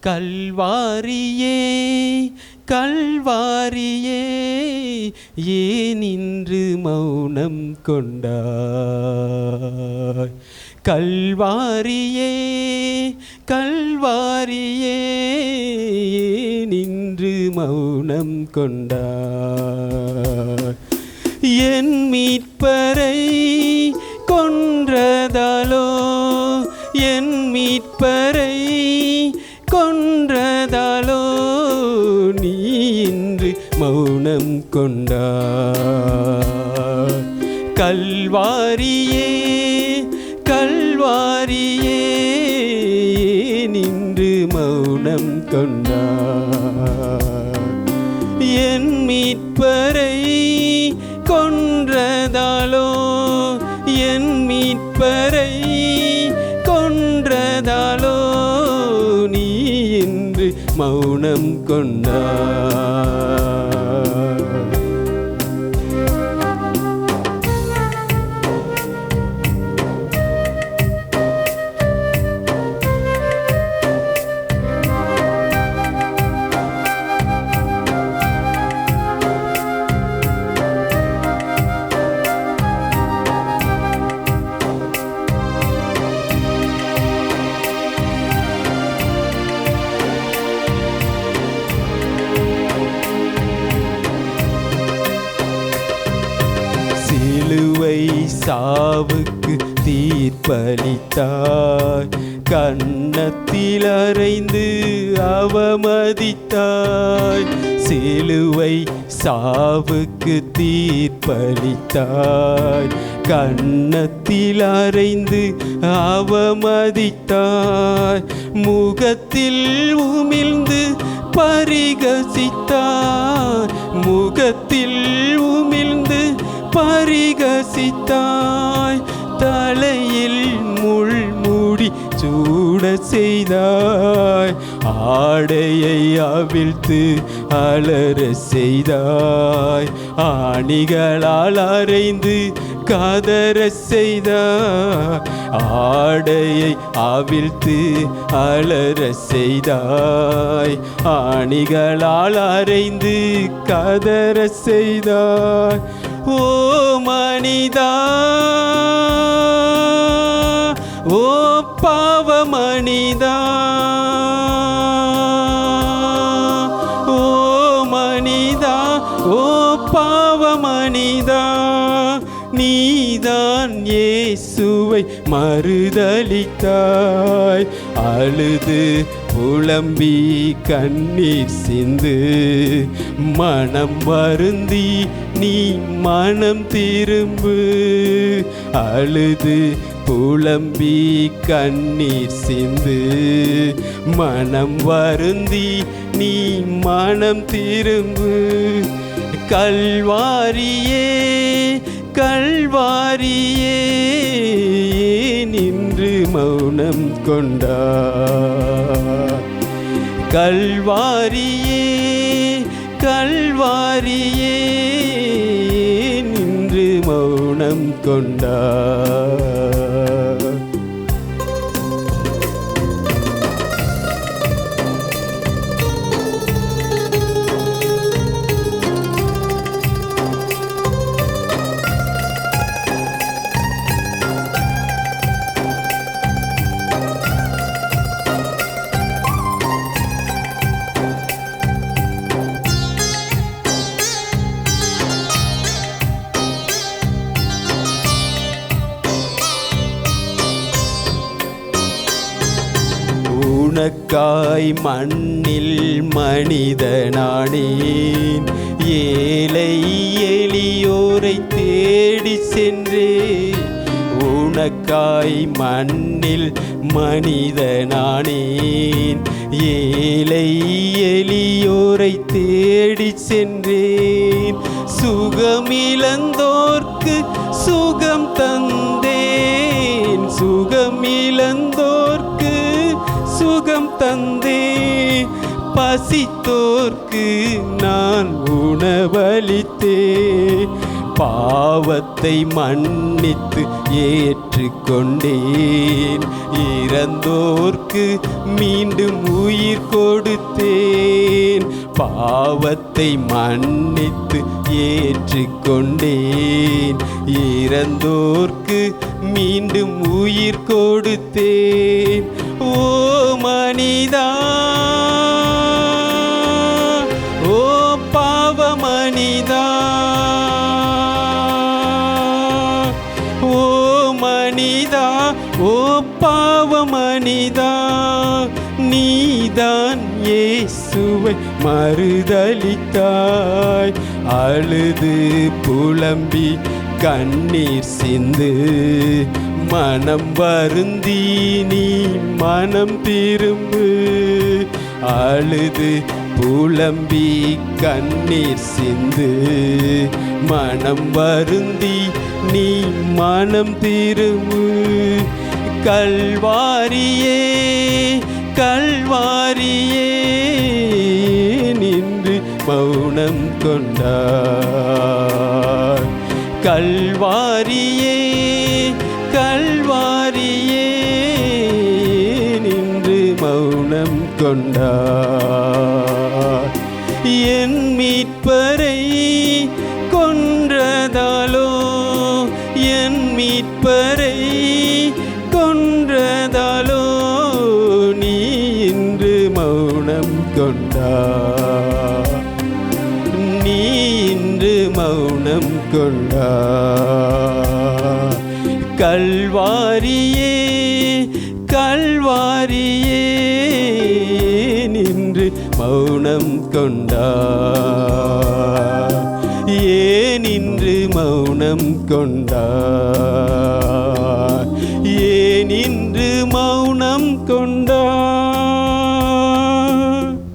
கல்வாரியே கல்வாரியே ஏன் இன்று மௌனம் கொண்டாய்? கல்வாரியே கல்வாரியே ஏன் இன்று மௌனம் கொண்டாய்? என் மீட்பரை கொன்றதாலோ என் மீட்பரை கொன்றதாலோ நீ இன்று மௌனம் கொண்டாய்? கல்வாரியே கல்வாரியே நின்று மௌனம் கொண்டாய்? என் மீட்பரை கொன்றதாலோ என் மீட்பரை கொன்றதாலோ நீ இன்று மௌனம் கொண்டாய்? சிலுவை சாவுக்கு தீர்ப்பளித்தாய், கன்னத்தில் அறைந்து அவமதித்தாய். சிலுவை சாவுக்கு தீர்ப்பளித்தாய், கன்னத்தில் அறைந்து அவமதித்தாய். முகத்தில் உமிழ்ந்து பரிகசித்தாய், முகத்தில் உமிழ்ந்து பரிகசித்தாய். தலையில் முள்முடி சூட செய்தாய், ஆடையை அவிழ்த்து அலற செய்தாய். ஆணிகளால் அறைந்து கதற செய்தாய், ஆடையை அவிழ்த்து அலற செய்தாய். ஆணிகளால் அறைந்து கதற செய்தாய். ஓ மனிதா, ஓ பாவ மனிதா, ஓ மனிதா, ஓ பாவ மனிதா, நீதான் இயேசுவை மறுதலித்தாய். அழுது புலம்பி கண்ணீர் சிந்து மனம் வருந்தி நீ மனம் திரும்பு. அழுது புலம்பி கண்ணீர் சிந்து மனம் வருந்தி நீ மனம் திரும்பு. கல்வாரியே கல்வாரியே நின்று மௌனம் கொண்டாய்? கல்வாரியே கல்வாரியே நின்று மௌனம் கொண்டாய்? உனக்காய் மண்ணில் மனிதனானேன், ஏழை எளியோரை தேடி சென்றேன். உனக்காய் மண்ணில் மனிதனானேன், ஏழை எளியோரை தேடி சென்றேன். சுகமிழந்தோர்க்கு சுகம் தந்தேன், சுகமிழந்தோர்க்கு சுகம் தந்தே. பசித்தோர்க்கு நான் உணவளித்தே, பாவத்தை மன்னித்து ஏற்றுக்கொண்டேன். இறந்தோர்க்கு மீண்டும் உயிர் கொடுத்தேன். பாவத்தை மன்னித்து ஏற்றுக்கொண்டேன். இறந்தோர்க்கு மீண்டும் உயிர் கொடுத்தேன். ஓ மனிதா, ஓ பாவ மனிதா, ஓ மனிதா, ஓ பாவ மனிதா, நீதான் இயேசுவை மறுதலித்தாய். அழுது புலம்பி கண்ணீர் சிந்து மனம் வருந்தி நீ மனம் திரும்பு. அழுது புலம்பி கண்ணீர் சிந்து மனம் வருந்தி நீ மனம் திரும்பு. கல்வாரியே கல்வாரியே நின்று மௌனம் கொண்டார். கல்வாரியே கல்வாரியே நின்று மௌனம் கொண்டார். என் மீட்பரை கொன்றதாலோ, என் மீட்பரை கொன்றதாலோ நீ இன்று மௌனம் கொண்டார். நீ இன்று மௌனம் கொண்டார். கல்வாரியே கல்வாரியே நின்று மௌனம் கொண்டார். ஏன் இன்று மௌனம் கொண்டார்?